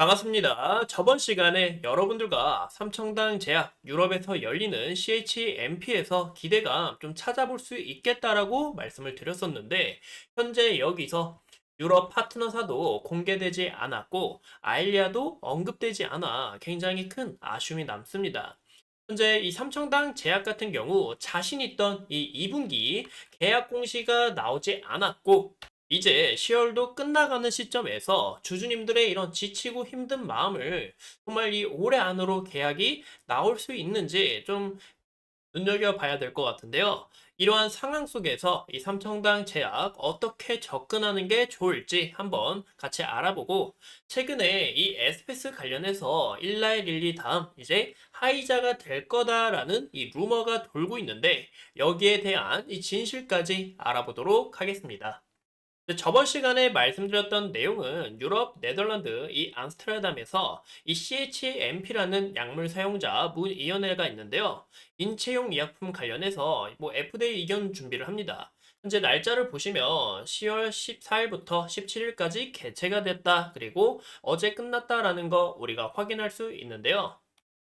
반갑습니다. 저번 시간에 여러분들과 삼청당 제약 유럽에서 열리는 CHMP에서 기대감 좀 찾아볼 수 있겠다라고 말씀을 드렸었는데, 현재 여기서 유럽 파트너사도 공개되지 않았고, 아일리아도 언급되지 않아 굉장히 큰 아쉬움이 남습니다. 현재 이 삼청당 제약 같은 경우 자신 있던 이 2분기 계약 공시가 나오지 않았고, 이제 10월도 끝나가는 시점에서 주주님들의 이런 지치고 힘든 마음을 정말 이 올해 안으로 계약이 나올 수 있는지 좀 눈여겨봐야 될 것 같은데요. 이러한 상황 속에서 이 삼청당 제약 어떻게 접근하는 게 좋을지 한번 같이 알아보고, 최근에 이 에스페스 관련해서 일라이 다음 이제 하이자가 될 거다라는 이 루머가 돌고 있는데, 여기에 대한 이 진실까지 알아보도록 하겠습니다. 저번 시간에 말씀드렸던 내용은 유럽, 네덜란드, 이 암스테르담에서 이 CHMP라는 약물 사용자 문위원회가 있는데요. 인체용 의약품 관련해서 뭐 FDA 의견 준비를 합니다. 현재 날짜를 보시면 10월 14일부터 17일까지 개최가 됐다. 그리고 어제 끝났다라는 거 우리가 확인할 수 있는데요.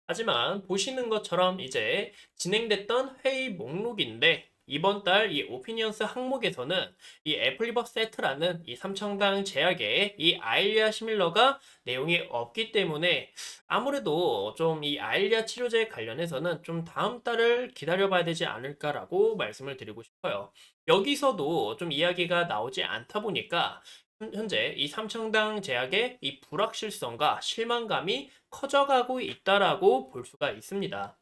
하지만 보시는 것처럼 이제 진행됐던 회의 목록인데, 이번 달 이 오피니언스 항목에서는 이 애플리버 세트라는 이 삼청당 제약의 이 아일리아 시밀러가 내용이 없기 때문에, 아무래도 좀 이 아일리아 치료제 관련해서는 좀 다음 달을 기다려봐야 되지 않을까라고 말씀을 드리고 싶어요. 여기서도 좀 이야기가 나오지 않다 보니까 현재 이 삼청당 제약의 이 불확실성과 실망감이 커져가고 있다라고 볼 수가 있습니다.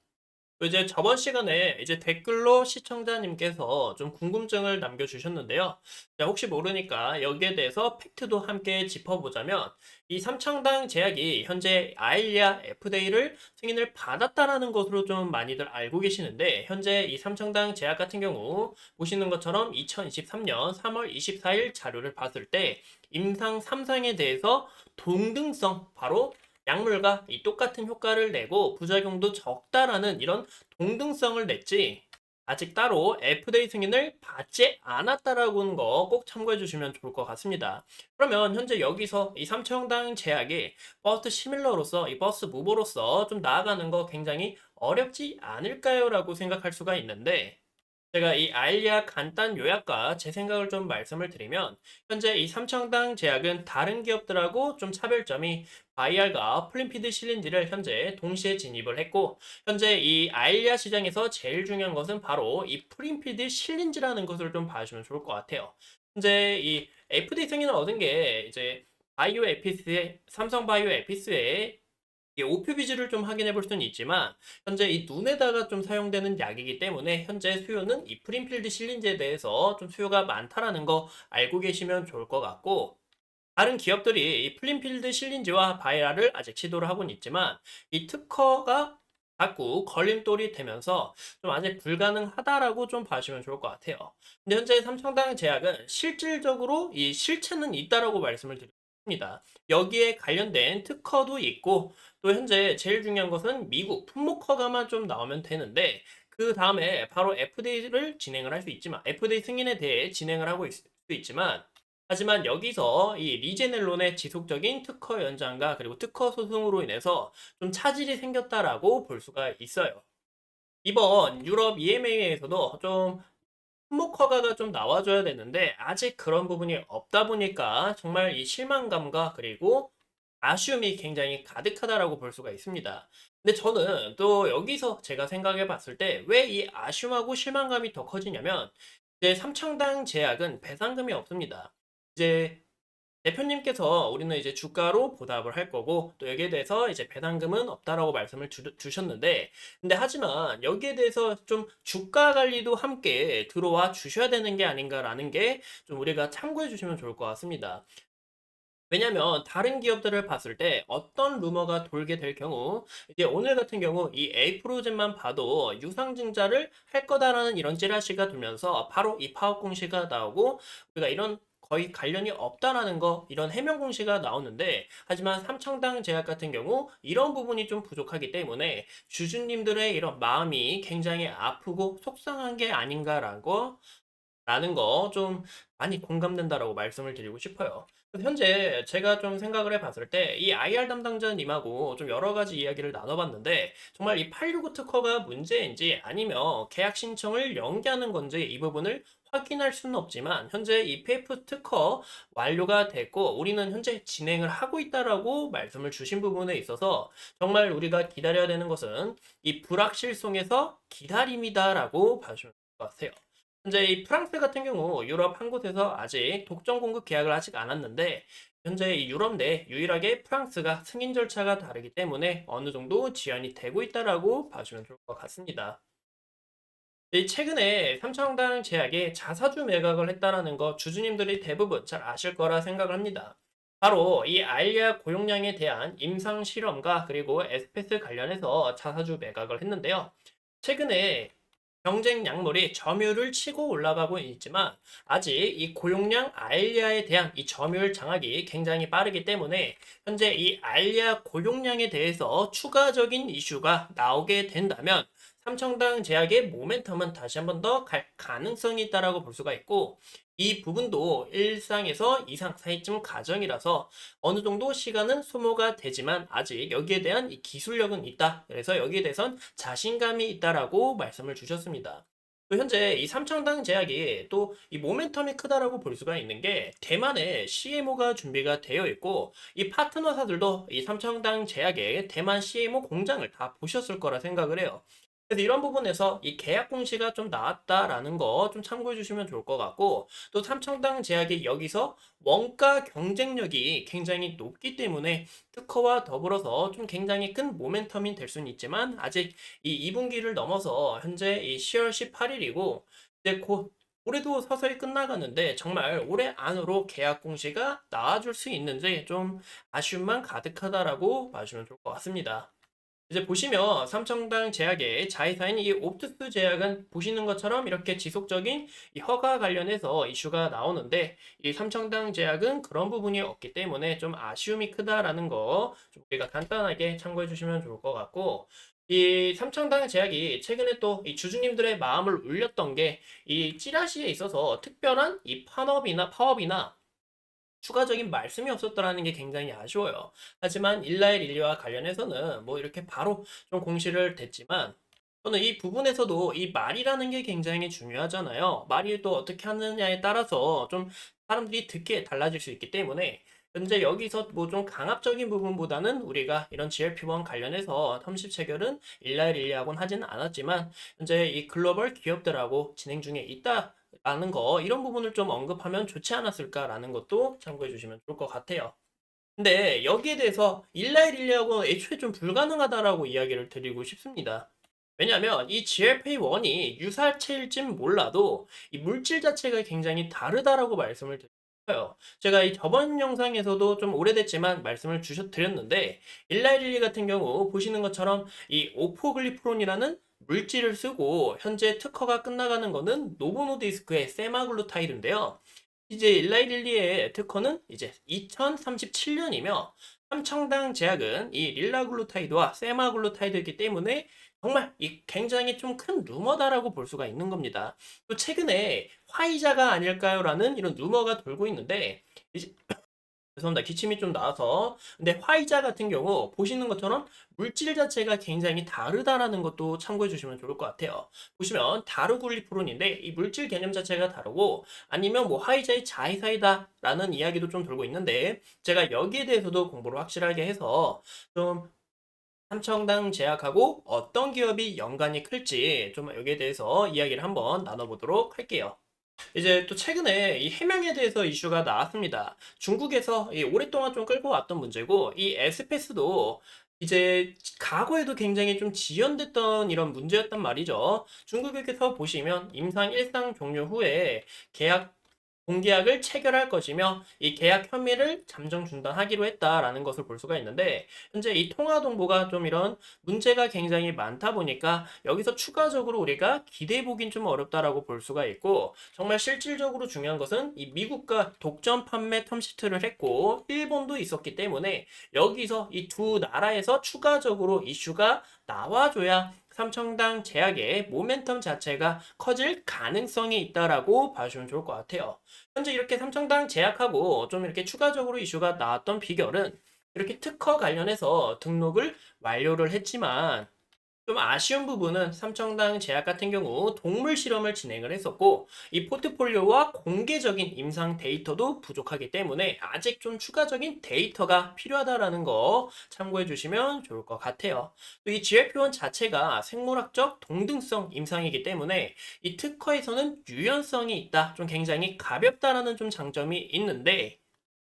이제 저번 시간에 이제 댓글로 시청자님께서 좀 궁금증을 남겨주셨는데요. 자, 혹시 모르니까 여기에 대해서 팩트도 함께 짚어보자면, 이 삼청당 제약이 현재 아일리아 FDA를 승인을 받았다라는 것으로 좀 많이들 알고 계시는데, 현재 이 삼청당 제약 같은 경우 보시는 것처럼 2023년 3월 24일 자료를 봤을 때 임상 3상에 대해서 동등성, 바로 약물과 이 똑같은 효과를 내고 부작용도 적다라는 이런 동등성을 냈지, 아직 따로 FDA 승인을 받지 않았다라는 거 꼭 참고해 주시면 좋을 것 같습니다. 그러면 현재 여기서 이 삼청당 제약이 버스트 시밀러로서 이 버스 무버로서 좀 나아가는 거 굉장히 어렵지 않을까요? 라고 생각할 수가 있는데, 제가 이 아일리아 간단 요약과 제 생각을 좀 말씀을 드리면, 현재 이 삼청당 제약은 다른 기업들하고 좀 차별점이 바이알과 플림피드 실린지를 현재 동시에 진입을 했고, 현재 이 아일리아 시장에서 제일 중요한 것은 바로 이 플림피드 실린지라는 것을 좀 봐주면 좋을 것 같아요. 현재 이 FDA 승인을 얻은 게 이제 바이오 에피스의 삼성 바이오 에피스의 이 오표 비주를 좀 확인해 볼 수는 있지만, 현재 이 눈에다가 좀 사용되는 약이기 때문에 현재 수요는 이 프린필드 실린제에 대해서 좀 수요가 많다라는 거 알고 계시면 좋을 것 같고, 다른 기업들이 이 플린필드 실린지와 바이라를 아직 시도를 하고는 있지만, 이 특허가 자꾸 걸림돌이 되면서 좀 아직 불가능하다라고 좀 봐주시면 좋을 것 같아요. 근데 현재 삼성당 제약은 실질적으로 이 실체는 있다라고 말씀을 드립니다. 여기에 관련된 특허도 있고, 또 현재 제일 중요한 것은 미국 품목 허가만 좀 나오면 되는데, 그 다음에 바로 FDA를 진행을 할 수 있지만, FDA 승인에 대해 진행을 하고 있을 수 있지만, 하지만 여기서 이 리제넬론의 지속적인 특허 연장과 그리고 특허 소송으로 인해서 좀 차질이 생겼다라고 볼 수가 있어요. 이번 유럽 EMA에서도 좀 품목 허가가 좀 나와줘야 되는데, 아직 그런 부분이 없다 보니까 정말 이 실망감과 그리고 아쉬움이 굉장히 가득하다라고 볼 수가 있습니다. 근데 저는 또 여기서 제가 생각해 봤을 때 왜 이 아쉬움하고 실망감이 더 커지냐면, 이제 삼청당 제약은 배상금이 없습니다. 이제 대표님께서 우리는 이제 주가로 보답을 할 거고, 또 여기에 대해서 이제 배당금은 없다라고 말씀을 주셨는데, 근데 하지만 여기에 대해서 좀 주가 관리도 함께 들어와 주셔야 되는 게 아닌가라는 게 좀 우리가 참고해 주시면 좋을 것 같습니다. 왜냐면 다른 기업들을 봤을 때 어떤 루머가 돌게 될 경우, 이제 오늘 같은 경우 이 에이프로젠만 봐도 유상증자를 할 거다라는 이런 찌라시가 돌면서 바로 이 파업 공시가 나오고, 우리가 이런 거의 관련이 없다라는 거, 이런 해명 공시가 나오는데, 하지만 삼청당 제약 같은 경우 이런 부분이 좀 부족하기 때문에 주주님들의 이런 마음이 굉장히 아프고 속상한 게 아닌가라고 라는 거 좀 많이 공감된다라고 말씀을 드리고 싶어요. 현재 제가 좀 생각을 해봤을 때 이 IR 담당자님하고 좀 여러 가지 이야기를 나눠봤는데 정말 이 865 특허가 문제인지 아니면 계약 신청을 연기하는 건지 이 부분을 확인할 수는 없지만 현재 이 PF 특허 완료가 됐고 우리는 현재 진행을 하고 있다라고 말씀을 주신 부분에 있어서 정말 우리가 기다려야 되는 것은 이 불확실성에서 기다림이다라고 봐주시면 될 것 같아요. 현재 이 프랑스 같은 경우 유럽 한 곳에서 아직 독점 공급 계약을 아직 않았는데 현재 이 유럽 내 유일하게 프랑스가 승인 절차가 다르기 때문에 어느 정도 지연이 되고 있다라고 봐주면 좋을 것 같습니다. 이 최근에 삼성당 제약이 자사주 매각을 했다라는 거 주주님들이 대부분 잘 아실 거라 생각을 합니다. 바로 이 알리아 고용량에 대한 임상 실험과 그리고 에스페스 관련해서 자사주 매각을 했는데요. 최근에 경쟁 약물이 점유율을 치고 올라가고 있지만 아직 이 고용량 알리아에 대한 이 점유율 장악이 굉장히 빠르기 때문에 현재 이 알리아 고용량에 대해서 추가적인 이슈가 나오게 된다면 삼청당 제약의 모멘텀은 다시 한번 더 갈 가능성이 있다라고 볼 수가 있고 이 부분도 1상에서 2상 사이쯤 과정이라서 어느 정도 시간은 소모가 되지만 아직 여기에 대한 이 기술력은 있다. 그래서 여기에 대해선 자신감이 있다라고 말씀을 주셨습니다. 또 현재 이 삼청당 제약이 또 이 모멘텀이 크다라고 볼 수가 있는 게 대만에 CMO가 준비가 되어 있고 이 파트너사들도 이 삼청당 제약의 대만 CMO 공장을 다 보셨을 거라 생각을 해요. 그래서 이런 부분에서 이 계약 공시가 좀 나왔다라는 거 좀 참고해 주시면 좋을 것 같고 또 삼청당 제약이 여기서 원가 경쟁력이 굉장히 높기 때문에 특허와 더불어서 좀 굉장히 큰 모멘텀이 될 수는 있지만 아직 이 2분기를 넘어서 현재 이 10월 18일이고 이제 곧 올해도 서서히 끝나가는데 정말 올해 안으로 계약 공시가 나와줄 수 있는지 좀 아쉬움만 가득하다라고 봐주면 좋을 것 같습니다. 이제 보시면 삼청당 제약의 자회사인 이 옵투스 제약은 보시는 것처럼 이렇게 지속적인 이 허가 관련해서 이슈가 나오는데 이 삼청당 제약은 그런 부분이 없기 때문에 좀 아쉬움이 크다라는 거좀 우리가 간단하게 참고해 주시면 좋을 것 같고 이 삼청당 제약이 최근에 또 이 주주님들의 마음을 울렸던 게 이 찌라시에 있어서 특별한 이 파업이나 추가적인 말씀이 없었더라는 게 굉장히 아쉬워요. 하지만 일라엘 릴리와 관련해서는 뭐 이렇게 바로 좀 공시를 됐지만 저는 이 부분에서도 이 말이라는 게 굉장히 중요하잖아요. 말이 또 어떻게 하느냐에 따라서 좀 사람들이 듣기에 달라질 수 있기 때문에 현재 여기서 뭐 좀 강압적인 부분보다는 우리가 이런 GLP-1 관련해서 텀십 체결은 일라엘 릴리하고는 하지는 않았지만 현재 이 글로벌 기업들하고 진행 중에 있다. 라는 거 이런 부분을 좀 언급하면 좋지 않았을까라는 것도 참고해 주시면 좋을 것 같아요. 근데 여기에 대해서 일라이릴리하고 애초에 좀 불가능하다라고 이야기를 드리고 싶습니다. 왜냐하면 이 GLP-1이 유사체일진 몰라도 이 물질 자체가 굉장히 다르다라고 말씀을 드려요. 제가 이 저번 영상에서도 좀 오래됐지만 말씀을 드렸는데 일라이릴리 같은 경우 보시는 것처럼 이 오포글리프론이라는 물질을 쓰고 현재 특허가 끝나가는 거는 노보노디스크의 세마글루타이드인데요. 이제 일라이릴리의 특허는 이제 2037년이며 삼청당 제약은 이 릴라글루타이드와 세마글루타이드이기 때문에 정말 이 굉장히 좀 큰 루머다라고 볼 수가 있는 겁니다. 또 최근에 화이자가 아닐까요라는 이런 루머가 돌고 있는데 이제 죄송합니다. 기침이 좀 나와서. 근데 화이자 같은 경우 보시는 것처럼 물질 자체가 굉장히 다르다라는 것도 참고해 주시면 좋을 것 같아요. 보시면 다루글리프론인데 이 물질 개념 자체가 다르고 아니면 뭐 화이자의 자회사이다라는 이야기도 좀 돌고 있는데 제가 여기에 대해서도 공부를 확실하게 해서 좀 삼청당 제약하고 어떤 기업이 연관이 클지 좀 여기에 대해서 이야기를 한번 나눠보도록 할게요. 이제 또 최근에 이 해명에 대해서 이슈가 나왔습니다. 중국에서 이 오랫동안 좀 끌고 왔던 문제고, 이 에스페스도 이제 과거에도 굉장히 좀 지연됐던 이런 문제였단 말이죠. 중국에서 보시면 임상 1상 종료 후에 계약 공계약을 체결할 것이며 이 계약 혐의를 잠정 중단하기로 했다라는 것을 볼 수가 있는데 현재 이 통화 동보가 좀 이런 문제가 굉장히 많다 보니까 여기서 추가적으로 우리가 기대해 보긴 좀 어렵다라고 볼 수가 있고 정말 실질적으로 중요한 것은 이 미국과 독점 판매 텀시트를 했고 일본도 있었기 때문에 여기서 이 두 나라에서 추가적으로 이슈가 나와줘야 삼청당 제약의 모멘텀 자체가 커질 가능성이 있다라고 봐주면 좋을 것 같아요. 현재 이렇게 삼청당 제약하고 좀 이렇게 추가적으로 이슈가 나왔던 비결은 이렇게 특허 관련해서 등록을 완료를 했지만 좀 아쉬운 부분은 삼청당 제약 같은 경우 동물 실험을 진행을 했었고 이 포트폴리오와 공개적인 임상 데이터도 부족하기 때문에 아직 좀 추가적인 데이터가 필요하다라는 거 참고해 주시면 좋을 것 같아요. 또 이 GLP-1 자체가 생물학적 동등성 임상이기 때문에 이 특허에서는 유연성이 있다, 좀 굉장히 가볍다라는 좀 장점이 있는데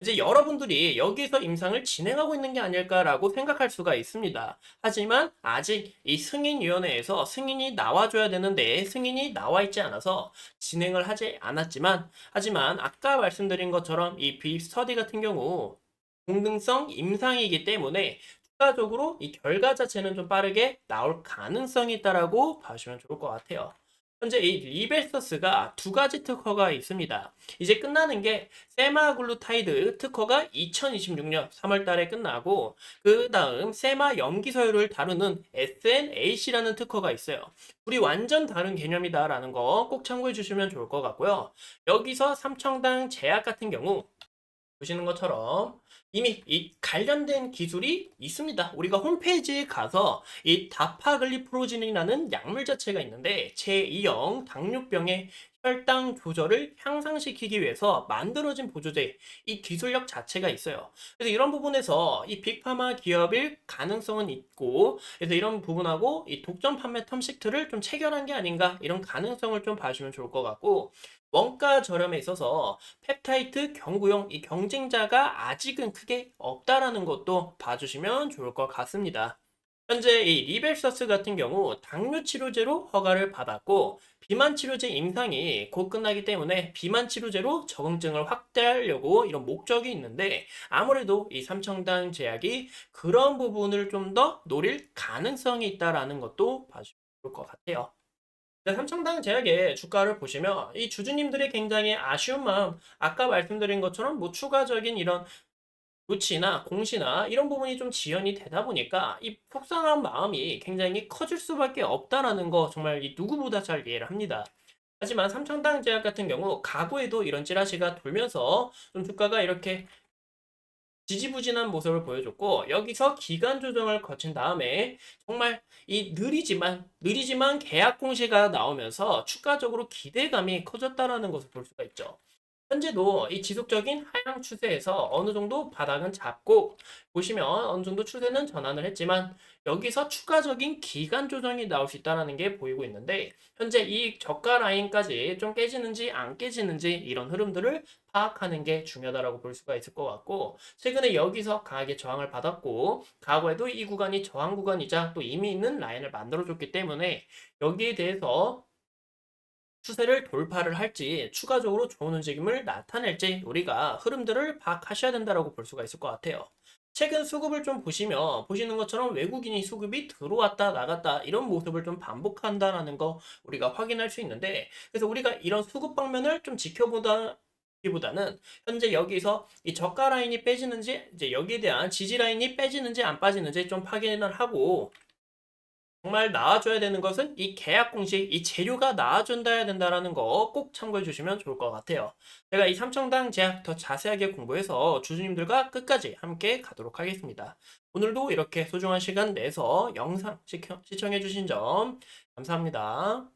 이제 여러분들이 여기서 임상을 진행하고 있는 게 아닐까라고 생각할 수가 있습니다. 하지만 아직 이 승인위원회에서 승인이 나와줘야 되는데 승인이 나와 있지 않아서 진행을 하지 않았지만, 하지만 아까 말씀드린 것처럼 이 비입 스터디 같은 경우 공등성 임상이기 때문에 추가적으로 이 결과 자체는 좀 빠르게 나올 가능성이 있다라고 봐주면 좋을 것 같아요. 현재 이 리벨서스가 두 가지 특허가 있습니다. 이제 끝나는 게 세마글루타이드 특허가 2026년 3월 달에 끝나고 그 다음 세마 염기서열을 다루는 SNAC라는 특허가 있어요. 우리 완전 다른 개념이다라는 거 꼭 참고해 주시면 좋을 것 같고요. 여기서 삼청당 제약 같은 경우 보시는 것처럼 이미 이 관련된 기술이 있습니다. 우리가 홈페이지에 가서 이 다파글리프로진이라는 약물 자체가 있는데 제2형 당뇨병의 혈당 조절을 향상시키기 위해서 만들어진 보조제, 이 기술력 자체가 있어요. 그래서 이런 부분에서 이 빅파마 기업일 가능성은 있고, 그래서 이런 부분하고 이 독점 판매 텀식트를 좀 체결한 게 아닌가, 이런 가능성을 좀 봐주면 좋을 것 같고, 원가 저렴에 있어서 펩타이드 경구용 이 경쟁자가 아직은 크게 없다라는 것도 봐주시면 좋을 것 같습니다. 현재 이 리벨서스 같은 경우 당뇨 치료제로 허가를 받았고 비만 치료제 임상이 곧 끝나기 때문에 비만 치료제로 적응증을 확대하려고 이런 목적이 있는데 아무래도 이 삼청당 제약이 그런 부분을 좀 더 노릴 가능성이 있다라는 것도 봐주시면 좋을 것 같아요. 네, 삼청당 제약의 주가를 보시면 이 주주님들의 굉장히 아쉬운 마음, 아까 말씀드린 것처럼 뭐 추가적인 이런 조치나 공시나 이런 부분이 좀 지연이 되다 보니까 이 속상한 마음이 굉장히 커질 수밖에 없다라는 거 정말 이 누구보다 잘 이해를 합니다. 하지만 삼청당 제약 같은 경우 과거에도 이런 찌라시가 돌면서 좀 주가가 이렇게 지지부진한 모습을 보여줬고 여기서 기간 조정을 거친 다음에 정말 이 느리지만 계약 공시가 나오면서 추가적으로 기대감이 커졌다라는 것을 볼 수가 있죠. 현재도 이 지속적인 하향 추세에서 어느 정도 바닥은 잡고 보시면 어느 정도 추세는 전환을 했지만 여기서 추가적인 기간 조정이 나올 수 있다는 게 보이고 있는데 현재 이 저가 라인까지 좀 깨지는지 안 깨지는지 이런 흐름들을 파악하는 게 중요하다고 볼 수가 있을 것 같고 최근에 여기서 강하게 저항을 받았고 과거에도 이 구간이 저항 구간이자 또 이미 있는 라인을 만들어줬기 때문에 여기에 대해서 추세를 돌파를 할지 추가적으로 좋은 움직임을 나타낼지 우리가 흐름들을 파악하셔야 된다고 볼 수가 있을 것 같아요. 최근 수급을 좀 보시면 보시는 것처럼 외국인이 수급이 들어왔다 나갔다 이런 모습을 좀 반복한다라는 거 우리가 확인할 수 있는데 그래서 우리가 이런 수급 방면을 좀 지켜보다 기보다는 현재 여기서 이 저가 라인이 빼지는지 이제 여기에 대한 지지 라인이 빼지는지 안 빠지는지 좀 확인을 하고 정말 나와줘야 되는 것은 이 계약 공시, 이 재료가 나와준다야 된다라는 거 꼭 참고해 주시면 좋을 것 같아요. 제가 이 삼청당 제약 더 자세하게 공부해서 주주님들과 끝까지 함께 가도록 하겠습니다. 오늘도 이렇게 소중한 시간 내서 영상 시청해 주신 점 감사합니다.